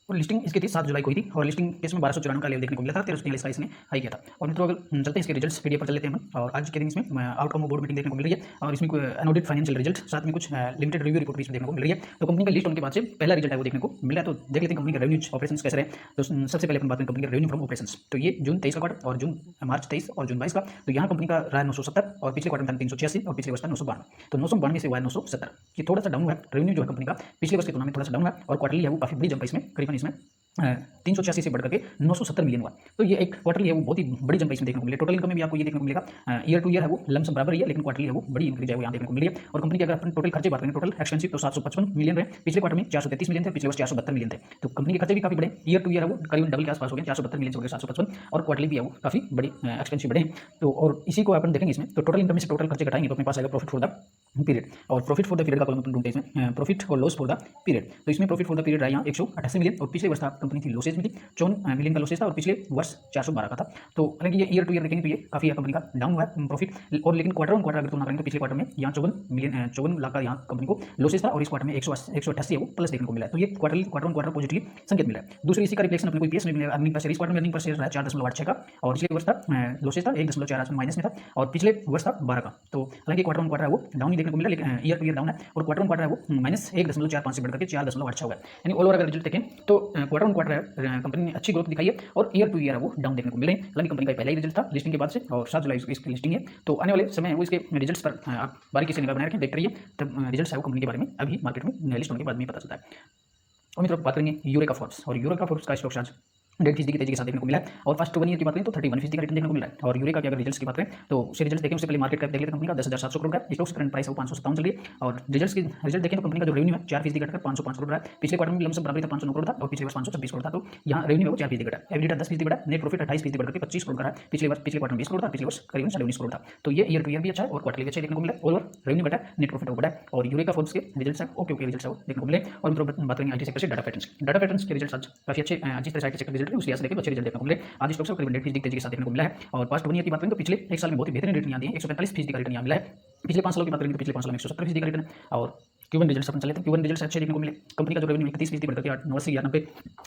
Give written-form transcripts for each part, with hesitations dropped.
और लिस्टिंग इसकी थी 7 जुलाई को ही थी और लिस्टिंग इसमें 1294 का लेवल देखने को मिला था, 1343 का इसने हाई किया था। और मित्रों अगर चलते हैं इसके रिजल्ट्स पीडीएफ पर चल लेते हैं हम। और आज के दिन इसमें आउटकम ऑफ बोर्ड मीटिंग देखने को मिल रही है और इसमें अनऑडिटेड फाइनेंशियल रिजल्ट, साथ में कुछ लिमिटेड रिव्यू रिपोर्ट भी इसमें देखने को मिल रही है। तो कंपनी का लिस्ट होने के बाद से पहला रिजल्ट है वो देखने को मिला है। तो देख लेते हैं कंपनी का रेवेन्यू ऑपरेशंस कैसे रहे। तो सबसे पहले अपन बात करें कंपनी का रेवेन्यू फ्रॉम ऑपरेशंस। तो ये जून 23 का क्वार्टर और मार्च 23 और जून 22 का। तो यहाँ कंपनी का रहा 970 और पिछले क्वार्टर में 386 और पिछले वर्ष का 992। तो 992 से हुआ 970, ये थोड़ा सा डाउन हुआ है। रेवेन्यू जो है कंपनी का पिछले वर्ष की तुलना में थोड़ा सा डाउन हुआ और क्वार्टरली है वो काफी बड़ी जंप है इसमें, करीबन इसमें 386 से बढ़कर के 970 मिलियन हुआ। तो ये एक क्वार्टरली है वो बहुत ही बड़ी जंप इसमें देखने को मिली। टोटल इनकम में भी आपको ये देखने को मिलेगा ईयर टू ईयर है वो लमसम बराबर ही है, लेकिन क्वार्टरली है वो बड़ी इंक्रीज है वो यहाँ देखने को मिली है। और कंपनी के अगर अपन टोटल खर्चे बात करें, टोटल एक्सपेंसिव तो 755 मिलियन रहे, पिछले क्वार्टर में 433 मिलियन थे, पिछले वर्ष 472 मिलियन थे। तो कंपनी के खर्चे भी काफी बड़े, ईयर टू ईयर है वो करीबन डबल के आसपास हो गए, 472 मिलियन से हो गए 755, और क्वार्टरली भी है वो काफी बड़ी एक्सपेंसिव बढ़े। तो और इसी को अपन देखेंगे इसमें, तो टोटल इनकम में से टोटल खर्चे घटाएंगे तो अपने पास आएगा प्रॉफिट फॉर द पीरियड। और प्रॉफिट फॉर द पीरियड का कॉलम अपन ढूंढते हैं इसमें, प्रॉफिट और लॉस फॉर द पीरियड। तो इसमें प्रॉफिट फॉर द पीरियड रहा यहाँ 188 मिलियन और पिछले वर्ष था कंपनी थी लॉसेज में थी, 54 मिलियन का लॉसेज था और पिछले वर्ष 412 का था। तो हालांकि ये ईयर टू ईयर देखेंगे तो ये काफी कंपनी का डाउन हुआ है प्रॉफिट। और लेकिन क्वार्टर ऑन क्वार्टर अगर तुलना करेंगे तो पिछले क्वार्टर में यहाँ 54 लाख का यहाँ कंपनी को लॉसेज था और इस क्वार्टर में 188 है वो प्लस देखने को मिला है। तो ये क्वार्टर ऑन क्वार्टर पॉजिटिव संकेत मिला है। दूसरी इसी का रिफ्लेक्शन अपने को ईपीएस में मिला, अर्निंग पर शेयर इस क्वार्टर में अर्निंग पर शेयर रहा 4.86 का और पिछले वर्ष था लॉसेज था 1.48 माइनस में था और पिछले वर्ष था 12 का। तो हालांकि क्वार्टर ऑन क्वार्टर है वो डाउन ही देखने को मिला, लेकिन ईयर टू ईयर डाउन है और क्वार्टर ऑन क्वार्टर है वो माइनस 1.45 से बढ़कर के 4.86 हो गया। यानी ऑल ओवर अगर रिजल्ट देखें तो क्वार्टर ऑन क्वार्टर कंपनी ने अच्छी ग्रोथ दिखाई है और ईयर टू ईयर है वो डाउन देखने को मिले। हालांकि कंपनी का पहला ही रिजल्ट था लिस्टिंग के बाद से और 7 जुलाई इसकी लिस्टिंग है। तो आने वाले समय वो इसके रिजल्ट्स पर आप बारीकी से निगाह बनाए रखें, देखते रहिए, तब रिजल्ट्स है वो कंपनी के बारे में अभी मार्केट में लिस्ट होने के बाद में पता चलता है। और मित्रों बात करेंगे यूरेका फॉर्ब्स, और यूरेका फॉर्ब्स का स्टॉक चार्ज 1.5% की तेजी के साथ देखने को मिला है और फर्स्ट 1 ईयर की बात करें तो 31% का रिटर्न देखने को मिला है। और यूरेका के अगर रिजल्ट्स की बात करें तो उसके रिजल्ट देखें उससे पहले मार्केट कैप देख लेते हैं कंपनी का 10,700 करोड़ का, स्टॉक करंट प्राइस है वो 557 चल रही है। और रिजल्ट देखें तो कंपनी का जो रेवेन्यू है 4% घटकर 505 करोड़ रहा है, पिछले क्वार्टर में लमसम बराबर था 509 करोड़ था और पिछले वर्ष 526 करोड़ था। तो यहाँ रेवेन्यू है वो 4% घटा, एबिलिटा 10% बढ़ा, नेट प्रॉफिट 28% बढ़कर 25 करोड़ का रहा है, पिछले क्वार्टर में 20 करोड़ था, पिछले वर्ष करीबन 19.5 करोड़ था। तो ये ईयर टू ईयर भी अच्छा है और क्वार्टरली भी अच्छा देखने को मिला। ओवर रेवेन्यू बढ़ा, नेट प्रॉफिट बढ़ा और यूरेका फॉर्ब्स के रिजल्ट्स है ओके रिजल्ट्स है वो देखने को मिले। और मित्रों बात करेंगे आईटी सेक्टर से डाटा पैटर्न्स के रिजल्ट्स आज काफी अच्छे, जिस तरह से आईटी सेक्टर रिजल्ट है उसी से देखिए अच्छे रिजल्ट देखने को मिले। आज स्टॉक से करीबन 1% तेजी के साथ देखने को मिला है। और पास्ट 1 ईयर की बात करें तो पिछले एक साल में बहुत ही बेहतरीन रिटर्न यहाँ दिए, 145% का रिटर्न यहाँ मिला है। पिछले 5 सालों की बात करेंगे तो पिछले 5 सालों में 170% का रिटर्न है। और Q1 रिजल्ट्स अपन चले थे, Q1 रिजल्ट्स अच्छे देखने को मिले। कंपनी का जो रेवेन्यू 31% बढ़कर 89 या 90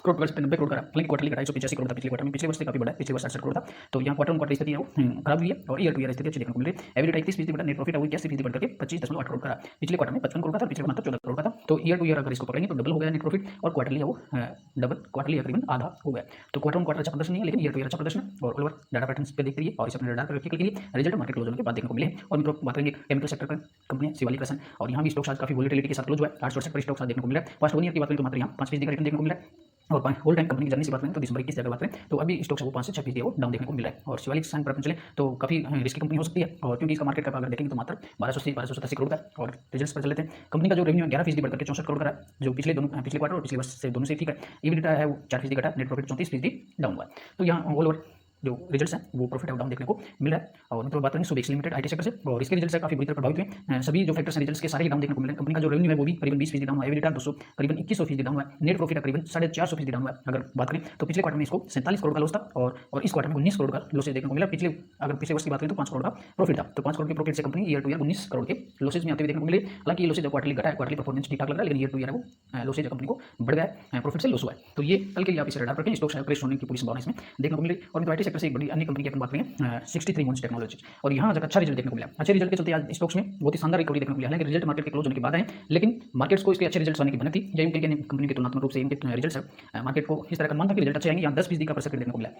करोड़ का 90 करोड़ का, हालांकि क्वार्टरली घटा 185 करोड़ था पिछले क्वार्टर में, पिछले वर्ष से काफी बढ़ा, पिछले वर्ष 67 करोड़ था। तो यहाँ क्वार्टर ऑन क्वार्टर स्थिति है वो खराब हुई है और ईयर टू ईयर स्थिति अच्छी देखने को मिल रही है। एबिलिटा 31% बढ़ा, नेट प्रॉफिट है वो 81% बढ़कर 25.8 करोड़ का, पिछले क्वार्टर में 55 करोड़ का था, पिछले मात्र 14 करोड़ का था। तो ईयर टू ईयर अगर इसको पकड़ेंगे तो डबल हो गया नेट प्रॉफिट और क्वार्टरली है वो डबल, क्वार्टरली करीबन आधा हो गया। तो क्वार्टर ऑन क्वार्टर अच्छा प्रदर्शन नहीं है, लेकिन ईयर टू ईयर अच्छा प्रदर्शन है। और ओवर डाटा पैटर्न्स पे देखते रहिए और इसे अपने रडार पर रखिए के लिए रिजल्ट मार्केट क्लोज होने के बाद देखने को मिले। और मित्रों बात करेंगे केमिकल सेक्टर का कंपनी शिवालिक रसायन, और यहाँ भी स्टॉक आज काफी वोलेटिलिटी के साथ क्लोज हुआ है, 8% पर स्टॉक आज देखने को मिला है। फर्स्ट 1 ईयर की बात करें तो मात्र यहाँ 5% का रिटर्न देखने को मिला है। और होल टाइम कंपनी की जर्नी से बात करें तो दिसंबर 21 की बात करें तो अभी स्टॉक वो 5 से 6% वो डाउन देखने को मिला है। और शिवालिक रसायन पर अपन चले तो काफी रिस्की कंपनी हो सकती है, और क्योंकि इसका मार्केट कैप अगर देखेंगे तो मात्र 1200 से 1287 करोड़ का। और रिजल्ट्स पर चलते हैं, कंपनी का जो रेवेन्यू 11% बढ़कर 64 करोड़ का, जो पिछले क्वार्टर और पिछले वर्ष से दोनों से ठीक है। एबिलिटा है वो 4% घटा, नेट प्रॉफिट 34% डाउन हुआ। तो यहाँ ऑल ओवर जो रिजल्ट्स हैं वो प्रॉफिट डाउन देखने को मिल रहा है। और मतलब बात करेंगे सुबेक्स लिमिटेड आईटी सेक्टर से, और इसके रिजल्ट्स से काफी बुरी तरह प्रभावित हुए। सभी जो फैक्टर्स हैं रिजल्ट्स के सारे ही डाउन देखने को मिले। कंपनी का जो रेवेन्यू है वो भी करीबन 20% डाउन हुआ, एबिलिटा 200 करीबन 2100% डाउन हुआ, नेट प्रॉफिट करीबन 450% डाउन हुआ। अगर बात करें तो पिछले क्वार्टर में इसको 47 करोड़ का लॉस था और इस क्वार्टर में 19 करोड़ का लॉसेज देखने को मिला। पिछले वर्ष की बात करें तो 5 करोड़ का प्रॉफिट था। तो 5 करोड़ के प्रॉफिट से company year two year 19 crore के लॉसेज में आते हुए देखने को मिले। हालांकि ये लॉसेज क्वार्टरली घटा है, क्वार्टरली परफॉर्मेंस ठीक ठाक लग रहा है, लेकिन ईयर टू ईयर वो लॉसेज कंपनी को बढ़ गया है, प्रॉफिट से लॉस हुआ है। तो ये कल के लिए आप इसे रडार पर रखें, स्टॉक क्रेश होने की पूरी संभावना इसमें देखने को मिली। और आईटी सेक्टर से एक बड़ी अन्य कंपनी की अपन बात करेंगे 63 मोन्स टेक्नोलॉजी, और यहाँ आज अच्छा रिजल्ट देखने को मिला। अच्छे रिजल्ट के चलते आज स्टॉक्स में बहुत ही शानदार रिकवरी देखने को मिला। हालांकि रिजल्ट मार्केट के क्लोज होने के बाद है, लेकिन मार्केट्स को इसके अच्छे रिजल्ट्स आने की बनती है, या इनके कंपनी के तुलनात्मक रूप से इनके रिजल्ट्स मार्केट को इस तरह का मानता कि रिजल्ट अच्छे आएंगे। यहाँ 10% का परसेंट देखने को मिला।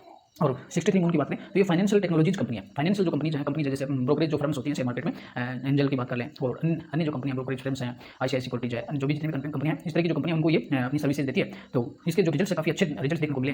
और 63 मोन की बात करें तो ये फाइनेंशियल टेक्नोलॉजीज कंपनी है। फाइनेंशियल जो कंपनीज हैं, कंपनी जैसे ब्रोकरेज जो फर्म्स होती हैं शेयर मार्केट में, एंजल की बात कर लें और अन्य जो कंपनियां ब्रोकरेज फर्म्स हैं, आईसीआईसीआई सिक्योरिटीज है, जो भी जितनी भी कंपनियां हैं, इस तरह की जो कंपनियां उनको ये अपनी सर्विसेज देती है। तो इसके जो रिजल्ट्स है काफी अच्छे रिजल्ट देखने को मिले,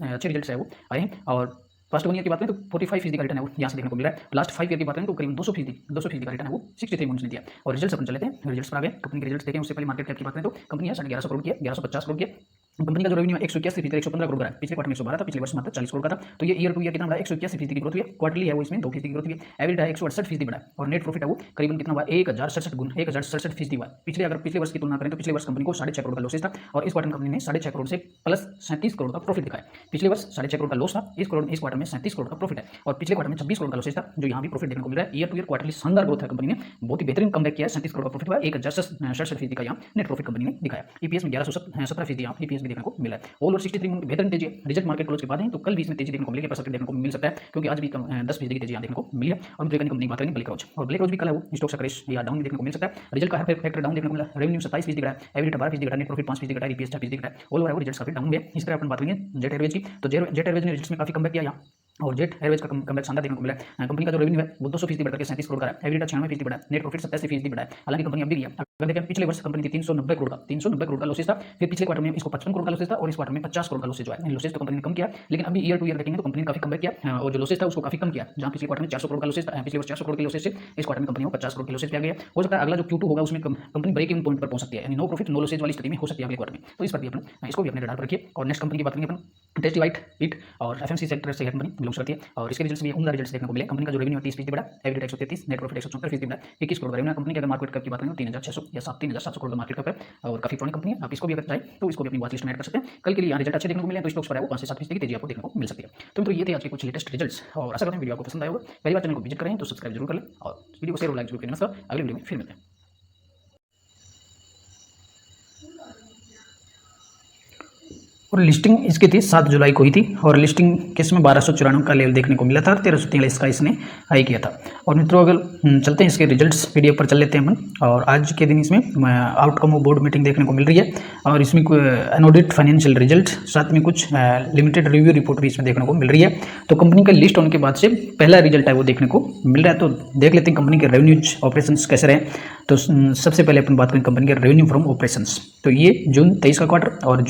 अच्छे रिजल्ट्स है वो आए हैं। और फर्स्ट 1 ईयर की बात करें तो 45% का रिटर्न है वो यहाँ से देखने को मिल रहा है। लास्ट 5 ईयर की बात करें तो करीब 200% का रिटर्न है वो 63 मंथ्स ने दिया। और रिजल्ट्स अपन चले थे, रिजल्ट्स पर आ गए। कंपनी के रिजल्ट्स देखें उससे पहले मार्केट कैप की बात करें तो कंपनी है 1150 करोड़ की है, 1150 करोड़ की है। कंपनी का जो रेवेन्यू 181 115 करोड़ का है, पिछले क्वार्टर में 112 था, पिछले वर्ष मात्र 40 करोड़ का था। तो ये ईयर टू ईयर कितना बढ़ा, 181% की ग्रोथ हुई है। क्वार्टरली है वो इसमें 2% की ग्रोथ हुई है। एबिलिटा है 168% बढ़ा और नेट प्रॉफिट है वो करीबन कितना हुआ, 1067% हुआ। पिछले वर्ष की तुलना करें तो पिछले वर्ष कंपनी को 6.5 करोड़ का लॉसेस था और इस क्वार्टर कंपनी ने 6.5 करोड़ से प्लस 37 करोड़ का प्रॉफिट दिखाया। पिछले वर्ष 6.5 करोड़ का लॉस था, इस क्वार्टर में 37 करोड़ का प्रॉफिट है। और पिछले क्वार्टर में 26 करोड़ का लॉसेस था, जो यहाँ भी प्रॉफिट देखने को मिल रहा है। ईयर टू ईयर क्वार्टरली शानदार ग्रोथ है, कंपनी ने बहुत ही बेहतरीन कमबैक किया है। 37 करोड़ का प्रॉफिट हुआ, 1067% का यहाँ नेट प्रॉफिट कंपनी ने दिखाया। ईपीएस में 1117% यहाँ ईपीएस फीसदी देखने को मिला है। ऑल ओवर 63 में बेहतरीन तेजी है। रिजल्ट मार्केट क्लोज के बाद है तो कल भी इसमें तेजी देखने को मिलेगी, परसेंट देखने को मिल सकता है, क्योंकि आज भी 10% की तेजी यहाँ देखने को मिली है। और मित्रों कंपनी की बात करेंगे ब्लैकरोच, और ब्लैकरोच भी कल है वो स्टॉक का क्रैश या डाउन देखने को मिल सकता है। रिजल्ट का हर फैक्टर डाउन देखने को मिला। रेवेन्यू 27% घटा है, एबिटा 12% घटा, नेट प्रॉफिट 5% घटा, ईपीएस 6% घटा। ऑल ओवर रिजल्ट्स काफी डाउन हुए। इस तरह अपन बात करेंगे जेट एयरवेज की, तो जेट एयरवेज ने रिजल्ट्स में काफी कमबैक किया यहाँ, और जेट एयरवेज का कमबैक शानदार देखने को मिला है। कंपनी का जो रेवेन्यू है वो 200% बढ़कर 37 करोड़ का है, एबिटा 96% बढ़ा, नेट प्रॉफिट 87% बढ़ा है। हालांकि कंपनी अभी गया, अगर देखें पिछले वर्ष कंपनी थी 390 करोड़ का लॉसेस था, फिर पिछले क्वार्टर में इसको 55 करोड़ का लॉसेस था, और इस क्वार्टर में 50 करोड़ का लॉसेस जो है, लॉसेस तो कंपनी ने कम किया, लेकिन अभी ईयर टू ईयर देखेंगे तो कंपनी ने काफी कमबैक किया, और जो लॉसेस था उसको काफी कम किया। जहां पिछले क्वार्टर में 400 करोड़ का लॉसेस था, पिछले वर्ष 400 करोड़ के लॉसेस से इस क्वार्टर में कंपनी को 50 करोड़ के लॉसेस पे आ गया। हो सकता है अगला जो Q2 होगा उसमें कंपनी ब्रेक इवन पॉइंट पर पहुंच सकती है, यानी नो प्रॉफिट नो लॉसेस वाली स्थिति में हो सकती है अगले क्वार्टर में। तो इस पर भी अपने इसको भी अपने रडार पर रखिए। और नेक्स्ट कंपनी की बात करेंगे अपन टेस्टी वाइट ईट, और एफएमसी सेक्टर से कंपनी बिलोंग्स करती है, और इसके रिजल्ट्स भी उम्दा रिजल्ट्स देखने को मिले। कंपनी का जो रेवेन्यू 30% बढ़ा, एबिटा 133, नेट प्रॉफिट 174% बढ़ा, 21 करोड़ का रेवेन्यू। कंपनी की अगर मार्केट कैप की बात करें तो 3600 या 3700 करोड़ का मार्केट कैप है, और काफी पुरानी कंपनी है। आप इसको भी अगर चाहें तो इसको भी अपनी वॉच लिस्ट में ऐड कर सकते हैं। कल के लिए यहाँ रिजल्ट अच्छे देखने को मिले तो स्टॉक्स पर है वो 5 से 7% की तेजी आपको देखने को मिल सकती है। तो ये थे आज के कुछ लेटेस्ट रिजल्ट्स, और आशा करते हैं वीडियो आपको पसंद आया होगा। पहली बार चैनल को विजिट करें तो सब्सक्राइब जरूर कर लें, और वीडियो को शेयर और लाइक जरूर करें। अगले वीडियो में फिर मिलते हैं। और लिस्टिंग इसकी थी 7 जुलाई को ही थी, और लिस्टिंग किसमें 1294 का लेवल देखने को मिला था, 1343 का इसने हाई किया था। और मित्रों अगर चलते हैं इसके रिजल्ट्स पीडीएफ पर चल लेते हैं अपन। और आज के दिन इसमें आउटकम ऑफ बोर्ड मीटिंग देखने को मिल रही है, और इसमें अनऑडिट फाइनेंशियल रिजल्ट, साथ में कुछ लिमिटेड रिव्यू रिपोर्ट भी इसमें देखने को मिल रही है। तो कंपनी का लिस्ट होने के बाद से पहला रिजल्ट है वो देखने को मिल रहा है। तो देख लेते हैं कंपनी के रेवेन्यूज ऑपरेशंस कैसे रहे। तो सबसे पहले अपन बात करें कंपनी के रेवेन्यू फ्रॉम ऑपरेशंस, तो ये जून 23 का क्वार्टर और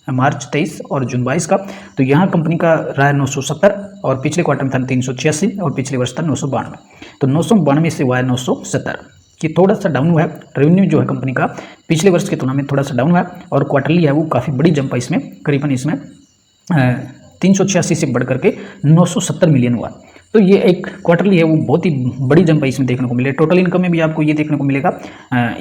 मार्च 23 और जून 22 का। तो यहाँ कंपनी का रहा है 970, और पिछले क्वार्टर में था 386, और पिछले वर्ष था 992। तो 992 से हुआ है 970, कि थोड़ा सा डाउन हुआ है। रेवेन्यू जो है कंपनी का पिछले वर्ष की तुलना में थोड़ा सा डाउन हुआ है, और क्वार्टरली है वो काफ़ी बड़ी जंप है इसमें, करीबन इसमें 386 से बढ़ करके 970 मिलियन हुआ। तो ये एक क्वार्टरली है वो बहुत ही बड़ी जंप है इसमें देखने को मिले। टोटल इनकम में भी आपको ये देखने को मिलेगा,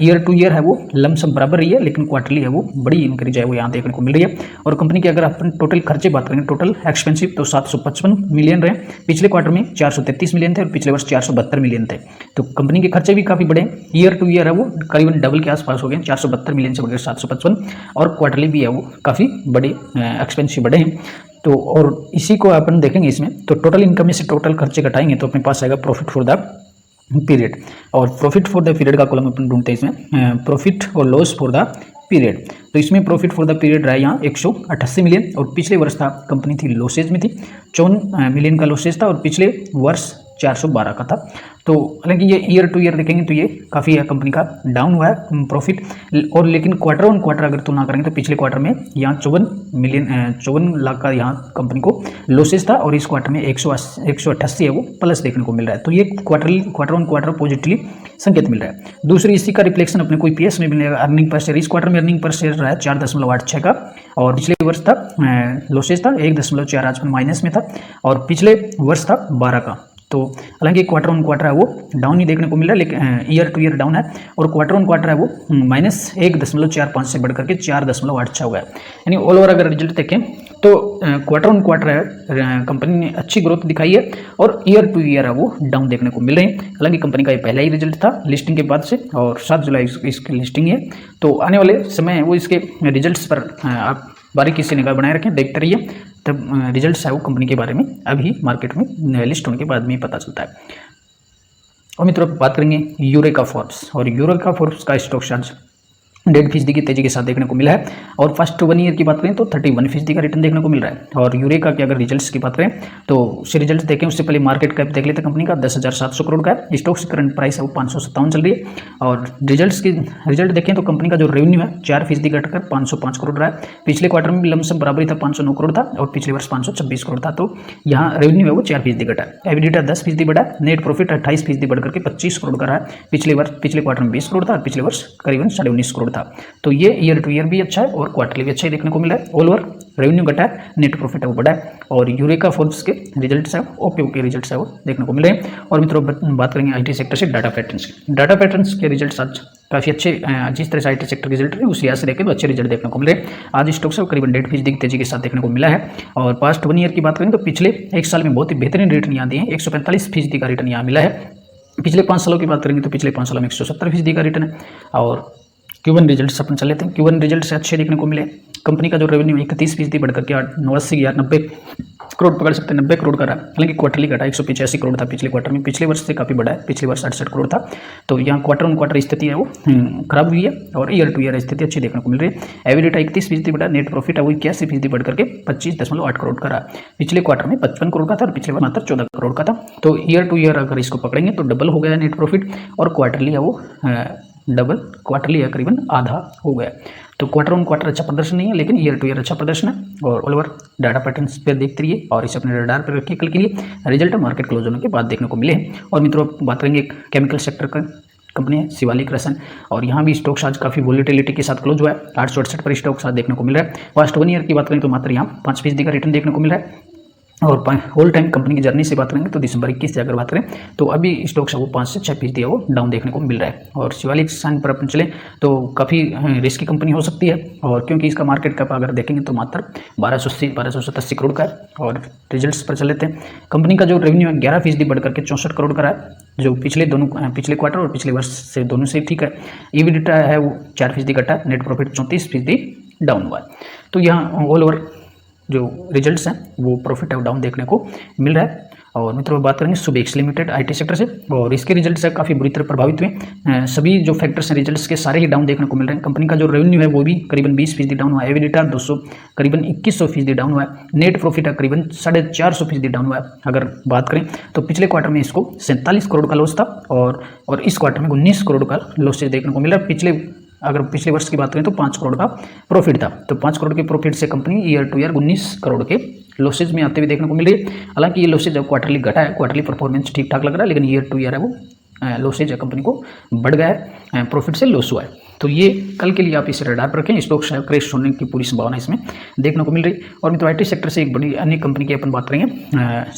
ईयर टू ईयर है वो लमसम बराबर रही है, लेकिन क्वार्टरली है वो बड़ी इंक्रीज है वो यहाँ देखने को मिल रही है। और कंपनी की अगर अपन टोटल खर्चे बात करेंगे, टोटल एक्सपेंसिव, तो 755 मिलियन रहे। पिछले क्वार्टर में 433 मिलियन थे, और पिछले वर्ष 472 मिलियन थे। तो कंपनी के खर्चे भी काफ़ी बड़े, ईयर टू ईयर है वो करीबन डबल के आसपास हो गए, 472 मिलियन से बढ़कर 755, और क्वार्टरली भी है वो काफ़ी बड़े एक्सपेंसिव बढ़े हैं। तो और इसी को अपन देखेंगे इसमें, तो टोटल इनकम में से टोटल खर्चे घटाएंगे तो अपने पास आएगा प्रॉफिट फॉर द पीरियड। और प्रॉफिट फॉर द पीरियड का कॉलम अपन ढूंढते हैं इसमें, प्रॉफिट और लॉस फॉर द पीरियड। तो इसमें प्रॉफिट फॉर द पीरियड रहा यहाँ 188 मिलियन, और पिछले वर्ष था कंपनी थी लॉसेज में थी, 54 मिलियन का लॉसेज था, और पिछले वर्ष 412 का था। तो हालांकि ये ईयर टू ईयर देखेंगे तो ये काफ़ी है कंपनी का डाउन हुआ है प्रॉफिट, और लेकिन क्वार्टर ऑन क्वार्टर अगर तुलना करेंगे तो पिछले क्वार्टर में यहाँ 54 लाख का यहाँ कंपनी को लॉसेस था, और इस क्वार्टर में 188 है वो प्लस देखने को मिल रहा है। तो ये क्वार्टर ऑन क्वार्टर पॉजिटिवली संकेत मिल रहा है। दूसरी इसी का रिफ्लेक्शन अपने को ईपीएस में मिलेगा। अर्निंग पर शेयर इस क्वार्टर में अर्निंग पर शेयर रहा है 4.86 का, और पिछले वर्ष था लॉसेज था 1.48 माइनस में था, और पिछले वर्ष था 12 का। तो हालांकि क्वार्टर ऑन क्वार्टर है वो डाउन ही देखने को मिल रहा है, लेकिन ईयर टू ईयर डाउन है, और क्वार्टर ऑन क्वार्टर है वो -1.45 से बढ़कर के 4.86 हुआ है। यानी ऑल ओवर अगर रिजल्ट देखें तो क्वार्टर ऑन क्वार्टर है कंपनी ने अच्छी ग्रोथ दिखाई है, और ईयर टू ईयर है वो डाउन देखने को मिल रहे हैं। हालांकि कंपनी का ये पहला ही रिजल्ट था लिस्टिंग के बाद से, और 7 जुलाई इसकी लिस्टिंग है। तो आने वाले समय वो इसके रिजल्ट्स पर आप बारीकी से निगाह बनाए रखें, देखते रहिए, तब रिजल्ट्स है वो कंपनी के बारे में अभी मार्केट में लिस्ट होने के बाद में ही पता चलता है। और मित्रों बात करेंगे यूरेका फोर्ब्स, और यूरेका फोर्ब्स का स्टॉक चार्ज 1.5% की तेजी के साथ देखने को मिला है, और फर्स्ट 1 ईयर की बात करें तो 31% का रिटर्न देखने को मिल रहा है। और यूरेका की अगर रिजल्ट्स की बात करें तो उससे रिजल्ट्स देखें उससे पहले मार्केट कैप देख लेते हैं कंपनी का 10,700 करोड़ का है। स्टॉक की करंट प्राइस है वो 557 चल रही है। और रिजल्ट देखें तो कंपनी का जो रेवेन्यू है 4% घटकर 505 करोड़ रहा है। पिछले क्वार्टर में भी लमसम बराबरी था, 509 करोड़ था, और पिछले वर्ष 526 करोड़ था। तो यहाँ रेवेन्यू है वो 4% घटा है। एबिटा 10% बढ़ा, नेट प्रॉफिट 28% बढ़कर के 25 करोड़ का रहा है। पिछले क्वार्टर में 20 करोड़ था, और पिछले वर्ष करीबन 19.5 करोड़ था। तो ये ईयर टू ईयर भी अच्छा है, और क्वार्टरली भी अच्छा ही देखने को मिला है। ऑल ओवर रेवेन्यू घटा है, नेट प्रॉफिट है वो बढ़ा है, और यूरेका फोर्ब्स के रिजल्ट्स है ओके रिजल्ट्स है वो देखने को मिल रहे हैं। और मित्रों बात करेंगे आईटी सेक्टर से डाटा पैटर्न्स की। डाटा पैटर्न्स के रिजल्ट्स आज काफ़ी अच्छे, जिस तरह से आईटी सेक्टर के रिजल्ट रहे उस लिहाज से देखें तो अच्छे रिजल्ट देखने को मिले। आज स्टॉक से करीबन 1.5% की तेजी के साथ देखने को मिला है। और पास्ट 1 ईयर की बात करें तो पिछले 1 साल में बहुत ही बेहतरीन रिटर्न यहाँ दिए हैं, 145% का रिटर्न यहाँ मिला है। पिछले 5 सालों की बात करेंगे तो पिछले 5 सालों में 170% का रिटर्न है। और Q1 रिजल्ट्स अपन चल लेते हैं। Q1 रिजल्ट से अच्छे देखने को मिले। कंपनी का जो रेवेन्यू 31% बढ़कर के 89 या 90 करोड़ पकड़ सकते हैं, 90 करोड़ का रहा। हालांकि क्वार्टरली घटा 185 करोड़ था पिछले क्वार्टर में, पिछले वर्ष से काफ़ी बड़ा है, पिछले वर्ष 68 करोड़ था। तो यहाँ क्वार्टर ऑन क्वार्टर स्थिति है वो खराब हुई है और ईयर टू ईयर स्थिति अच्छी देखने को मिल रही है। एवरेज 31% बढ़ा, नेट प्रॉफिट है वो 81% बढ़ करके 25.8 करोड़ का रहा। पिछले क्वार्टर में 55 करोड़ का था और पिछले बार मात्र 14 करोड़ का था। तो ईयर टू ईयर अगर इसको पकड़ेंगे तो डबल हो गया नेट प्रॉफिट और क्वार्टरली है वो डबल, क्वार्टरली है करीबन आधा हो गया। तो क्वार्टर ऑन क्वार्टर अच्छा प्रदर्शन नहीं है, लेकिन ईयर टू ईयर अच्छा प्रदर्शन है। और ऑल ओवर डाटा पैटर्न्स पर देखते रहिए और इसे अपने रडार पर रखिए कल के लिए। रिजल्ट मार्केट क्लोज होने के बाद देखने को मिले। और मित्रों बात करेंगे केमिकल सेक्टर का कंपनी है शिवालिक रसायन, और यहाँ भी स्टॉक्स आज काफ़ी वॉलिटिलिटी के साथ क्लोज हुआ है। 868 पर स्टॉक्स आज देखने को मिल रहा है। लास्ट 1 ईयर की बात करें तो मात्र यहाँ 5% का रिटर्न देखने को मिल रहा है। और होल टाइम कंपनी की जर्नी से बात करेंगे तो दिसंबर 21 से अगर बात करें तो अभी स्टॉक्स है वो 5 से 6% है वो डाउन देखने को मिल रहा है। और शिवालिक रसायन पर अपन चले तो काफ़ी रिस्की कंपनी हो सकती है, और क्योंकि इसका मार्केट कैप अगर देखेंगे तो मात्र 1287 करोड़ का है। और रिजल्ट्स पर चल लेते हैं। कंपनी का जो रेवेन्यू है 11% बढ़ करके 64 करोड़ का रहा है, जो पिछले क्वार्टर और पिछले वर्ष से दोनों से ठीक है। ईबिटा है वो 4% घटा, नेट प्रॉफिट 34% डाउन हुआ है। तो यहाँ ऑल ओवर जो रिजल्ट्स हैं वो प्रॉफिट डाउन देखने को मिल रहा है। और मित्रों बात करेंगे सुबेक्स लिमिटेड आईटी सेक्टर से, और इसके रिजल्ट से काफ़ी बुरी तरह प्रभावित हुए। सभी जो फैक्टर्स हैं रिजल्ट्स के सारे ही डाउन देखने को मिल रहे हैं। कंपनी का जो रेवेन्यू है वो भी करीबन 20% डाउन हुआ है। एबिटा 200 करीबन 2100% डाउन हुआ है। नेट प्रॉफिट है करीबन 450% डाउन हुआ है। अगर बात करें तो पिछले क्वार्टर में इसको 47 करोड़ का लॉस था और इस क्वार्टर में 19 करोड़ का लॉसेज देखने को मिला। अगर पिछले वर्ष की बात करें तो 5 करोड़ का प्रॉफिट था। तो 5 करोड़ के प्रॉफिट से company year two year 19 crore के लॉसेज में आते हुए देखने को मिल रही है। हालांकि ये लॉसेज अब क्वार्टरली घटा है, क्वार्टरली परफॉर्मेंस ठीक ठाक लग रहा है, लेकिन ईयर टू ईयर है वो लॉसेज है कंपनी को बढ़ गया है, प्रॉफिट से लॉस हुआ है। तो ये कल के लिए आप इसे रडार पर रखें। स्टॉक क्रैश होने की पूरी संभावना इसमें देखने को मिल रही। और मित्रों आईटी सेक्टर से एक बड़ी अन्य कंपनी की अपन बात करेंगे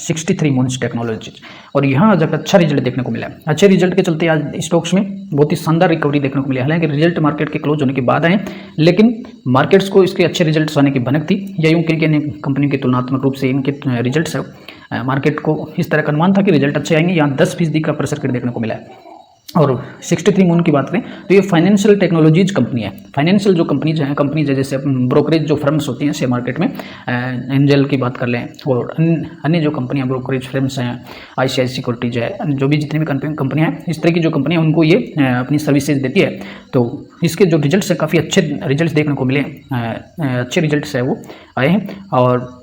63 मोन्स टेक्नोलॉजीज, और यहाँ आज अच्छा रिजल्ट देखने को मिला है। अच्छे रिजल्ट के चलते आज स्टॉक्स में बहुत ही शानदार रिकवरी देखने को मिली। हालांकि रिजल्ट मार्केट के क्लोज होने के बाद आए, लेकिन मार्केट्स को इसके अच्छे रिजल्ट्स आने की भनक थी, या यूँ कहीं अन्य कंपनी के तुलनात्मक रूप से इनके रिजल्ट्स है मार्केट को इस तरह का अनुमान था कि रिजल्ट अच्छे आएंगे। यहाँ 10% का प्रेशर देखने को मिला है। और 63 मून की बात करें तो ये फाइनेंशियल टेक्नोलॉजीज कंपनी है। फाइनेंशियल जो कंपनीज है जैसे ब्रोकरेज जो फर्म्स होती हैं शेयर मार्केट में, एंजल की बात कर लें और अन्य जो कंपनियां ब्रोकरेज फर्म्स हैं, ICICI सिक्योरिटीज है, जो भी जितनी भी कंपनियां हैं इस तरह की जो कंपनियां उनको ये अपनी सर्विसेज देती है। तो इसके जो रिजल्ट्स है काफ़ी अच्छे रिजल्ट्स देखने को मिले, अच्छे रिजल्ट्स है वो आए हैं। और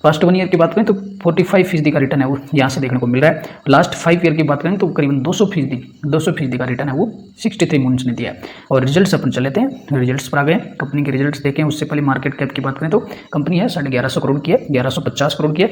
लास्ट 1 ईयर की बात करें तो 45% का रिटर्न है वो यहाँ से देखने को मिल रहा है। लास्ट 5 ईयर की बात करें तो करीबन 200% का रिटर्न है वो 63 मून्स ने दिया है। और रिजल्ट्स अपन चल लेते हैं, रिजल्ट्स पर आ गए। कंपनी के रिजल्ट्स देखें उससे पहले मार्केट कैप की बात करें तो कंपनी है 1150 करोड़ की है, 1150 करोड़ की है।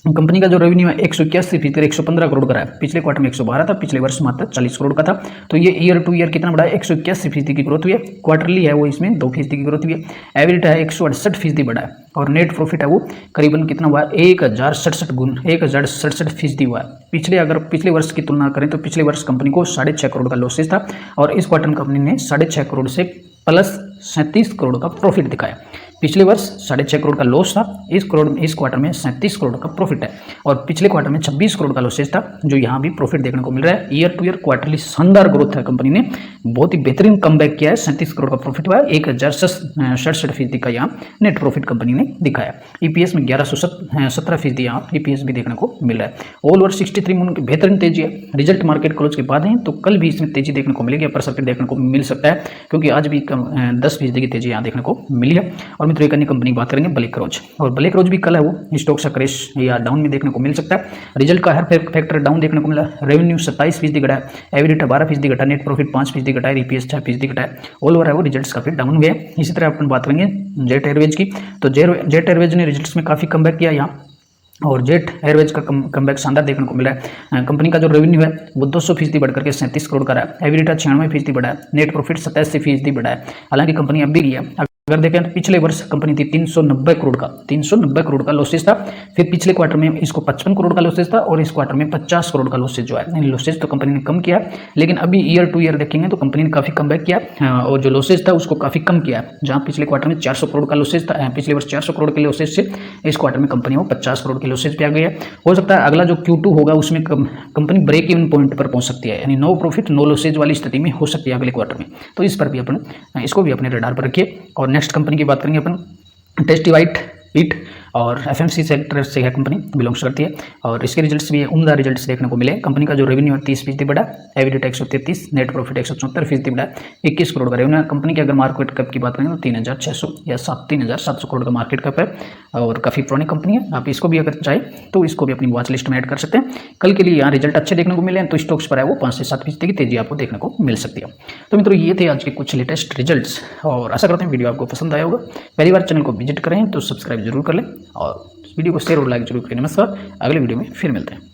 कंपनी का जो रेवेन्यू है 181 115 करोड़ का है। पिछले क्वार्टर में 112 था, पिछले वर्ष मात्र 40 करोड़ का था। तो ये ईयर टू ईयर कितना बड़ा है, 181% की ग्रोथ हुई है। क्वार्टरली है वो इसमें 2% की ग्रोथ हुई है। एवरेज है 168% बढ़ा है। और नेट प्रॉफिट है वो करीबन कितना हुआ, 1067% हुआ है। पिछले वर्ष की तुलना करें तो पिछले वर्ष कंपनी को 6.5 करोड़ का लॉसेज था, और इस क्वार्टर में कंपनी ने 6.5 करोड़ से प्लस 37 करोड़ का प्रॉफिट दिखाया। पिछले वर्ष 6.5 करोड़ का लॉस था, इस क्वार्टर में 37 करोड़ का प्रॉफिट है। और पिछले क्वार्टर में 26 करोड़ का लॉसेज था, जो यहाँ भी प्रॉफिट देखने को मिल रहा है। ईयर टू ईयर क्वार्टरली शानदार ग्रोथ है, कंपनी ने बहुत ही बेहतरीन कमबैक किया है। 37 करोड़ का प्रॉफिट हुआ है, 1067% का यहाँ नेट प्रॉफिट कंपनी ने दिखाया। EPS में 1117% यहाँ EPS भी देखने को मिल रहा है। ऑल ओवर 63 मून की बेहतरीन तेजी है। रिजल्ट मार्केट क्लोज के बाद है तो कल भी इसमें तेजी देखने को मिलेगी, अपर सर्किट देखने को मिल सकता है, क्योंकि आज भी 10% की तेजी यहाँ देखने को मिली है। और मित्रों एक अन्य कंपनी की बात करेंगे ब्लैकरोज, और ब्लैकरोज भी कल है वो स्टॉक सा क्रैश या डाउन में देखने को मिल सकता है। रिजल्ट का हर फैक्टर डाउन देखने को मिला। रेवेन्यू 27% घटा है, एबिटा 12% घटा, नेट प्रॉफिट 5% घटा है, EPS 6% घटा है। ऑल ओवर है वो रिजल्ट्स काफी डाउन हुए। इसी तरह अपन बात करेंगे जेट एयरवेज की, तो जेट एयरवेज ने रिजल्ट्स में काफी कमबैक किया यहाँ, और जेट एयरवेज का कमबैक शानदार देखने को मिला है। कंपनी का जो रेवेन्यू है वो 200% बढ़कर के 37 करोड़ का रहा है। एबिटा 96% बढ़ा है, नेट प्रॉफिट 87% बढ़ा है। हालांकि कंपनी अब भी गई है अगर देखें तो पिछले वर्ष कंपनी थी 390 करोड़ का लॉसेज था। फिर पिछले क्वार्टर में इसको 55 करोड़ का लॉसेज था और इस क्वार्टर में 50 करोड़ का लॉसेज जो है, लॉसेज तो कंपनी ने कम किया, लेकिन अभी ईयर टू ईयर देखेंगे तो कंपनी ने काफ़ी कम बैक किया और जो लॉसेज था उसको काफ़ी कम किया। जहाँ पिछले क्वार्टर में 400 करोड़ का लॉसेज था, पिछले वर्ष 400 करोड़ के लॉसेज से इस क्वार्टर में कंपनी को 50 करोड़ के लॉसेज पे आ गई है। हो सकता है अगला जो Q2 होगा उसमें कंपनी ब्रेक इवन पॉइंट पर पहुंच सकती है, यानी नो प्रॉफिट नो लॉसेज वाली स्थिति में हो सकती है अगले क्वार्टर में। तो इस पर भी अपन इसको भी अपने रडार पर रखिए। और नेक्स्ट कंपनी की बात करेंगे अपन टेस्टी वाइट ईट और FMC सेक्टर से है कंपनी बिलोंग्स करती है और इसके रिजल्ट्स भी उम्दा रिजल्ट्स देखने को मिले। कंपनी का जो रेवेन्यू है 30% बढ़ा, एबिडिटा 133, नेट प्रॉफिट 174% बढ़ा, 21 करोड़ का रेवेन्यू है। कंपनी की अगर मार्केट कैप की बात करें तो 3600 या 3700 करोड़ का मार्केट कैप है और काफ़ी पुरानी कंपनी है। आप इसको भी अगर चाहे तो इसको भी अपनी वॉच लिस्ट में ऐड कर सकते हैं। कल के लिए यहाँ रिजल्ट अच्छे देखने को मिले हैं तो स्टॉक्स पर है वो 5 से 7% की तेजी आपको देखने को मिल सकती है। तो मित्रों ये थे आज के कुछ लेटेस्ट रिजल्ट्स और आशा करते हैं वीडियो आपको पसंद आया होगा। पहली बार चैनल को विजिट करें तो सब्सक्राइब जरूर कर लें और वीडियो को शेयर और लाइक जरूर करें। नमस्कार, अगले वीडियो में फिर मिलते हैं।